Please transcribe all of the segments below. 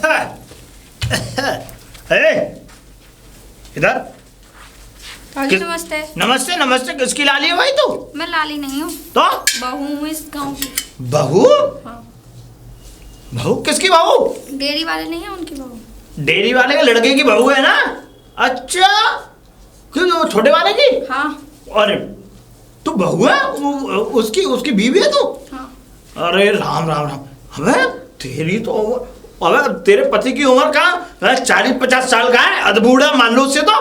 अरे इधर। नमस्ते। नमस्ते नमस्ते। किसकी लाली है भाई तू? मैं लाली नहीं हूँ तो बहू हूँ इस गाँव की। बहू? हाँ। बहू किसकी बहू? डेयरी वाले नहीं है उनकी बहू। डेयरी वाले के लड़के की बहू है ना? अच्छा, क्यों छोटे वाले की? हाँ। अरे तू बहू है उसकी उसकी बीवी है तू? हाँ। अरे राम राम राम। अबे तेरी तो अबे तेरे पति की उम्र कहाँ 40-50 साल का है, अधबूढ़ा मान लो उससे तो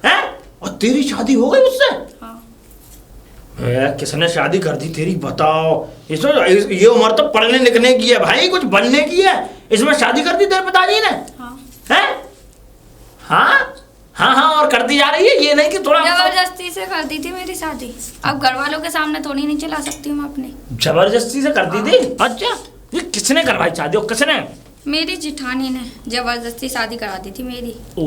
है, और तेरी शादी हो गई उससे? हाँ। किसने शादी कर दी तेरी बताओ? ये उम्र तो पढ़ने लिखने की है भाई, कुछ बनने की है, इसमें शादी कर दी तेरे पिताजी ने? हाँ। हैं? हाँ हाँ हाँ, और करती जा रही है, ये नहीं कि थोड़ा जबरदस्ती से कर दी थी मेरी शादी। अब घर वालों के सामने थोड़ी नहीं चला सकती हूँ मैं अपनी। जबरदस्ती से कर दी थी? अच्छा, ये किसने करवाई शादी? और किसने? मेरी जिठानी ने जबरदस्ती शादी करा दी थी मेरी। ओ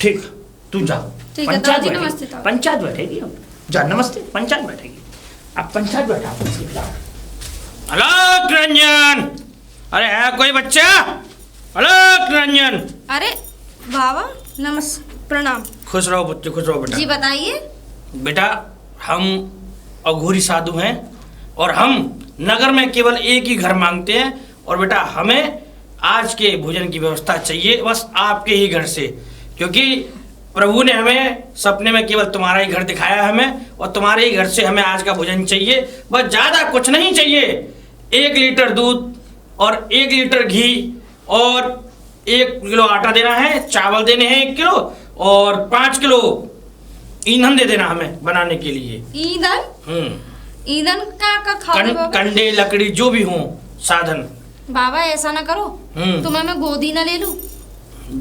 ठीक, तू जा। ठीक है दादी, नमस्ते। पंचायत बैठेगी अब, जा। नमस्ते, पंचायत बैठेगी अब, पंचायत बैठा। अलग रंजन, अरे है कोई बच्चा? अलग रंजन। अरे बाबा नमस्ते, प्रणाम। खुश रहो बच्चे, खुश रहो बेटा। जी बताइए। बेटा हम अघोरी साधु हैं और हम नगर में केवल एक ही घर मांगते हैं, और बेटा हमें आज के भोजन की व्यवस्था चाहिए बस आपके ही घर से, क्योंकि प्रभु ने हमें सपने में केवल तुम्हारा ही घर दिखाया हमें, और तुम्हारे ही घर से हमें आज का भोजन चाहिए, बस ज़्यादा कुछ नहीं चाहिए। 1 लीटर दूध और 1 लीटर घी और 1 किलो आटा देना है, चावल देने हैं 1 किलो, और 5 किलो ईंधन दे देना हमें बनाने के लिए। ईंधन? ईंधन का खाओगे बाबा? कंडे लकड़ी जो भी हो साधन। बाबा ऐसा ना करो, तुम्हें मैं गोदी ना ले लूं?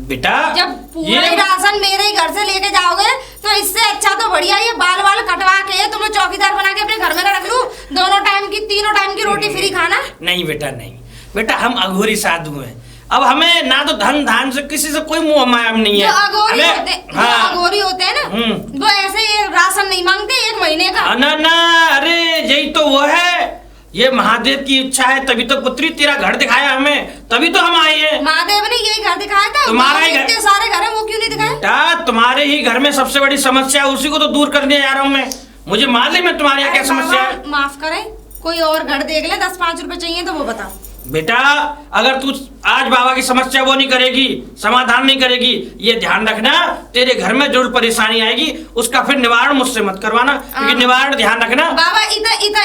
बेटा जब पूरा ही राशन मेरे ही घर से लेके जाओगे तो इससे अच्छा तो बढ़िया ये बाल वाल कटवा के तुम्हें चौकीदार बना के अपने घर में रख लूं, दोनों टाइम की 3 टाइम की रोटी फ्री खाना। नहीं बेटा नहीं, बेटा हम अघोरी साधु हैं, अब हमें ना तो धन धान से किसी से कोई मुँह माया नहीं है। जो अघोरी होते हैं ना, वो ऐसे ये राशन नहीं मांगते 1 महीने का। ना ना, अरे यही तो वो है, ये महादेव की इच्छा है, तभी तो पुत्री तेरा घर दिखाया हमें, तभी तो हम आए हैं। महादेव ने यही घर दिखाया था? तुम्हारा ही घर? इतने सारे घर हैं, वो क्यों नहीं दिखाए? बेटा तुम्हारे ही घर में सबसे बड़ी समस्या है, उसी को तो दूर करने जा रहा हूँ मैं। मुझे मालूम है तुम्हारे यहाँ क्या समस्या है। माफ करें, कोई और घर देख ले, 10-5 रुपए चाहिए तो वो बताओ। बेटा अगर तू आज बाबा की समस्या वो नहीं करेगी, समाधान नहीं करेगी, ये ध्यान रखना तेरे घर में जरूर परेशानी आएगी, उसका फिर निवारण मुझसे मत करवाना, क्योंकि निवारण ध्यान रखना। बाबा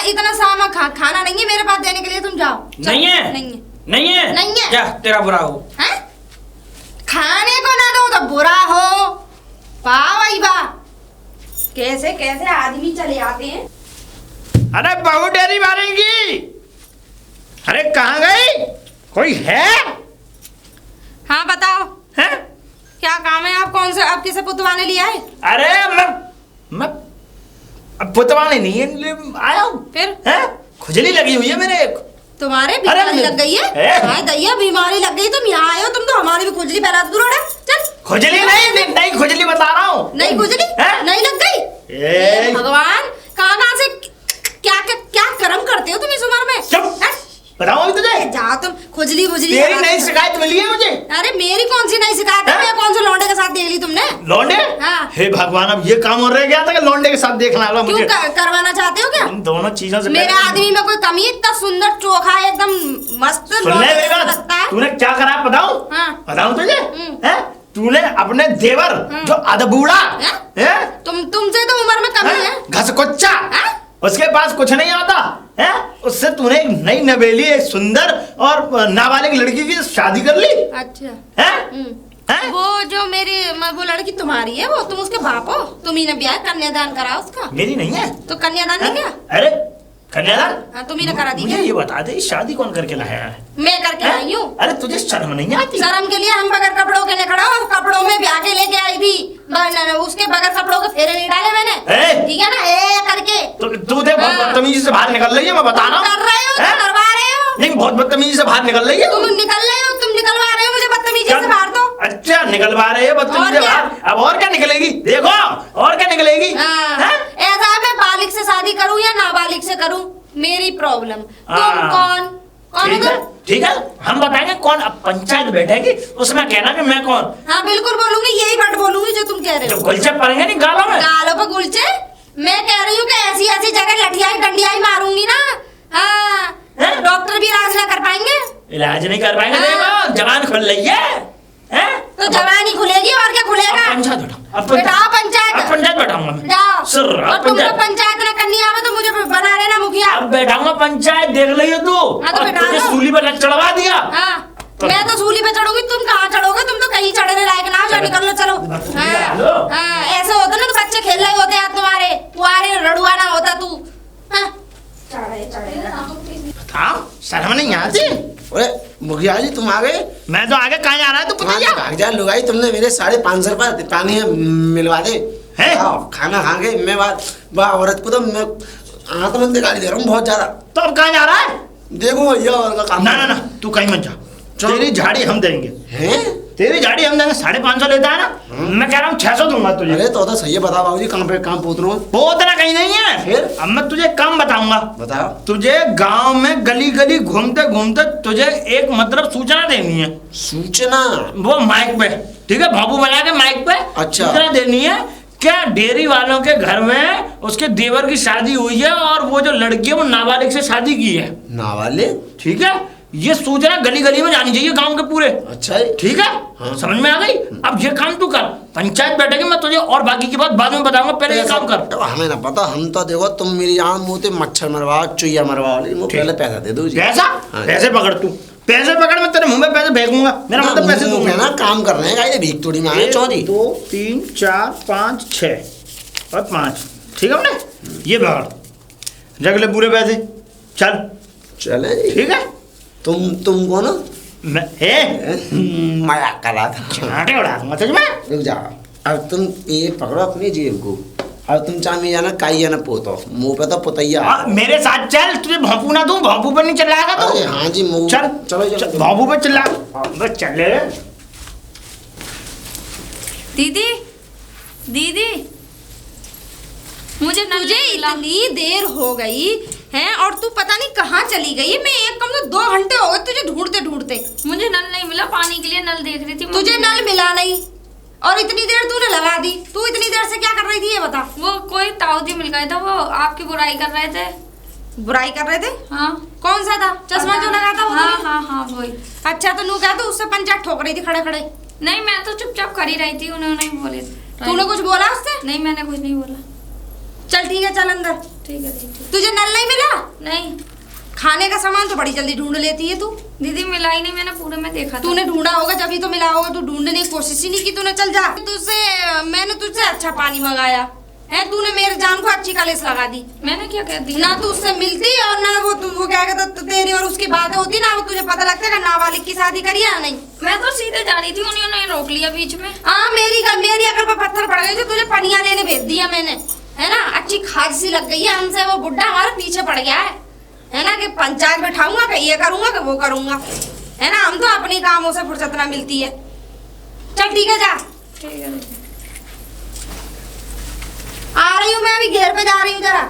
इतना सामान खाना नहीं है मेरे पास देने के लिए, तुम जाओ। नहीं है? नहीं है। नहीं है? नहीं है। क्या तेरा बुरा हो? है? खाने को ना दो तो बुरा हो? वाह भाई वाह, कैसे कैसे आदमी चले आते हैं। अरे बहू डेरी मारेंगी, अरे कहाँ गई? कोई है? हाँ बताओ है? क्या काम है? आप कौन से, आप किसे पुतवाने लिया है? अरे मैं पुतवाने नहीं आया हूँ। फिर? है? खुजली लगी हुई है मेरे। तुम्हारे बीमारी लग गई है? हाँ दैया बीमारी लग गई, तुम यहाँ आए हो, तुम तो हमारी भी खुजली पहला दूर। चल। खुजली नहीं खुजली बता रहा हूँ। नहीं खुजली? नहीं लग गई? भगवान कहाँ से क्या कर्म करते हो तुम इस उम्र में? चुप, बताओ अभी तुझे। जाओ तुम, खुजली बुजली। तेरी नई शिकायत मिली है मुझे। अरे मेरी कौन सी नई शिकायत है? मैं कौन से लौंडे के साथ देख ली तुमने? लौंडे? हाँ। हे भगवान, अब ये काम हो रह गया था कि लौंडे के साथ देखना है मुझे। क्यों करवाना चाहते हो क्या? इन दोनों चीजों से मेरे आदमी में कोई कमी? इतना सुंदर चोखा एकदम मस्त लगता है। तूने क्या करा बताओ? बताऊं तुझे? तूने अपने देवर जो अधबूढ़ा है, तुमसे तो उम्र में कमी है, घसकुच्चा, उसके पास कुछ नहीं आता है, उससे तूने एक नई नवेली एक सुंदर और नाबालिग लड़की की शादी कर ली। अच्छा है? वो जो मेरी वो लड़की तुम्हारी है, वो तुम उसके बाप हो, तुम ही ने ब्याह कन्यादान करा उसका। मेरी नहीं है तो कन्यादान नहीं क्या? अरे कन्यादान? हाँ तुम ही ने करा दी। मुझे ये बता दे, शादी कौन करके लाया है? मैं करके आई हूँ। अरे तुझे शर्म नहीं आती? शर्म के लिए हम बगैर कपड़ों के लिए खड़ा हो, कपड़ों में ब्याह के लेके आई थी, उसके बगैर कपड़ों के फेरे नहीं डाले मैंने, ठीक है ना? ए करके तू देख बहुत बदतमीजी से बाहर निकल रही है, मैं बता रहा हूँ। कर रहे हो, करवा रहे हो। नहीं बहुत बदतमीजी से बाहर निकल रही है। तुम निकलवा रहे हो मुझे बदतमीजी से बाहर। तो अच्छा निकलवा रहे हो बदतमीजी से बाहर, अब और क्या निकलेगी? देखो और क्या निकलेगी? ऐसा मैं बालिग से शादी करूँ या नाबालिग से करूँ? मेरी प्रॉब्लम। तुम हाँ। कौन कौन हो ठीक है, तुम? ठीक है, हम बताएंगे कौन। अब पंचायत बैठेगी उसमें कहना कि मैं कौन। हाँ बिल्कुल बोलूंगी, यही वर्ड बोलूंगी जो तुम कह रहे जो हो। गुलचे पड़ेंगे नहीं गालों में। गालों पे गुलचे? मैं कह रही हूँ कि ऐसी ऐसी जगह लठियाई डंडियाई मारूंगी ना। हाँ, हैं? डॉक्टर भी इलाज ना कर पाएंगे। इलाज नहीं कर पाएंगे। हाँ। देखो जवान खुल रही है, हैं? तो जवानी खुलेगी और क्या खुलेगा? अब पंचायत बैठाओ, अब बैठाओ पंचायत। अब पंचायत बैठाऊंगा मैं। जाओ। सुन, अब और तुमको पंचायत। पंचायत ना करनी आवे तो मुझे बना लेना मुखिया। अब बैठाऊंगा पंचायत, देख लियो तू। हाँ, तो और बैठा तुझे लो। सूली पर चढ़वा दिया। हाँ, मैं तो सूली पे चढ़ूंगी, तुम कहाँ चढ़ोगे? तुम तो कहीं चढ़ने लायक ना हो, जाओ निकल लो, चलो। हेलो। हाँ, ऐसे होता ना तो बच्चे खेल रहे होते हैं तुम्हारे, कुआरे रड़ुआ ना होता तू। हाँ। बताओ, शर्म नहीं आती? अरे मुखिया जी तुम आ गए? मैं तो आगे कहाँ जा रहा है तू कहाँ पता से भाग जा लुगाई, तुमने मेरे 550 रुपये पानी मिलवा दे। हैं? आओ, खाना खा के मैं वाह औरत को तो मैं आत्महत्या गाली दे रहा हूँ बहुत ज्यादा। तो अब कहाँ जा रहा है? देखो भैया और का काम। ना ना ना, तू कहीं मत जा। तेरी झाड़ी हम देंगे। हैं? तेरी झाड़ी हम देंगे। 550 लेता है ना, मैं कह रहा हूँ 600 दूंगा तुझे। अरे तो सही है, बताओ बाबूजी कहाँ पे काम पूछ रहा हूँ। वो उतना कहीं नहीं है। फिर? अब मैं तुझे काम बताऊंगा। बताओ। तुझे गांव में गली गली घूमते घूमते तुझे एक मतलब सूचना देनी है। सूचना? वो माइक पे, ठीक है, भाभू बना के माइक पे अच्छा। सूचना देनी है। क्या डेयरी वालों के घर में उसके देवर की शादी हुई है और वो जो लड़की है वो नाबालिग से शादी की है। नाबालिग? ठीक है, ये सूचना गली गली में जानी चाहिए गांव के पूरे। अच्छा है। ठीक है। हाँ। समझ में आ गई? अब ये काम तू कर, पंचायत बैठेगी, मैं तुझे और बाकी की बात बाद में बताऊंगा, पहले ये काम कर। हमें ना पता, हम तो देखो तुम मेरी यहाँ मुँह पे मच्छर मरवाओ चुईया मरवाओ, लेकिन पहले पैसा दे दो जी। पैसा? हाँ। पैसे पकड़ तू, पैसे पकड़, मैं तेरे मुंह में पैसे फेंकूंगा। मेरा मतलब पैसे मुंह दूंगा में ना काम कर रहे हैं गाइस, भीख थोड़ी मांगे चौधरी। 2 3 4 5 6 और 5, ठीक है ना? ये पकड़, रख ले पूरे पैसे, चल। चले जी। ठीक है। तुम कौन हो? मैं मजाक कर रहा था। चाटे उड़ा दूंगा तुझ में। रुक जाओ, अब तुम ये पकड़ो अपनी जेब को। अब तुम चाहे जाना काई जाना पोतो, मुंह पे तो पुतैया। मेरे साथ चल, तुझे भौंपू ना दूं, भौंपू पर नहीं चिल्लाएगा तू। अरे हाँ जी मुंह। चल चलो भौंपू पर चिल्ला, बस चले। दीदी दीदी मुझे नल तुझे नहीं मिला। इतनी देर हो गई है और तू पता नहीं कहाँ चली गई। मैं एक कम से 2 घंटे हो गए तुझे ढूंढते ढूंढते। मुझे नल नहीं मिला, पानी के लिए नल देख रही थी। तुझे नल मिला नहीं और इतनी देर तूने लगा दी। तू इतनी देर से क्या कर रही थी ये बता। वो कोई ताऊजी मिल गए थे, वो आपकी बुराई कर रहे थे। बुराई कर रहे थे? हाँ। कौन सा था? चश्मा जो लगा था वो? हाँ हाँ हाँ वही। अच्छा तो नू क्या तो उससे पंचायत ठोक रही थी खड़े खड़े? नहीं, मैं तो चुपचाप कर ही रही थी, उन्होंने ही बोले। तूने कुछ बोला उससे? नहीं, मैंने कुछ नहीं बोला। चल ठीक है, चल अंदर। ठीक है दीदी। तुझे नल नहीं मिला? नहीं खाने का सामान तो बड़ी जल्दी ढूंढ लेती है तू। दीदी, मिला ही नहीं, मैंने पूरे में देखा था। तूने ढूंढा होगा जब ही तो मिला होगा। तू ढूंढने की कोशिश ही नहीं की तूने। चल जा। मैंने तुझसे अच्छा पानी मंगाया है, तूने मेरे जान को अच्छी कलेस लगा दी। मैंने क्या कह दी? ना तू उससे मिलती और ना वो क्या कहता तेरी और उसकी बातें होती ना, वो तुझे पता लगता है कि नाबालिग की शादी करी है नहीं। मैं तो सीधे जा रही थी, उन्होंने रोक लिया बीच में। हाँ, मेरी अकल पर पत्थर पड़ गए। जो तुझे पनिया लेने भेज दिया मैंने, है ना? अच्छी खाज सी लग गई है हमसे। वो बुड्ढा हमारे पीछे पड़ गया है ना? कि पंचायत बैठाऊंगा कि ये करूंगा कि वो करूंगा, है ना? हम तो अपनी कामों से फुर्सत ना मिलती है। चल ठीक है, जा। ठीक है दीदी। आ रही हूँ मैं, अभी घेर पे जा रही हूँ जरा।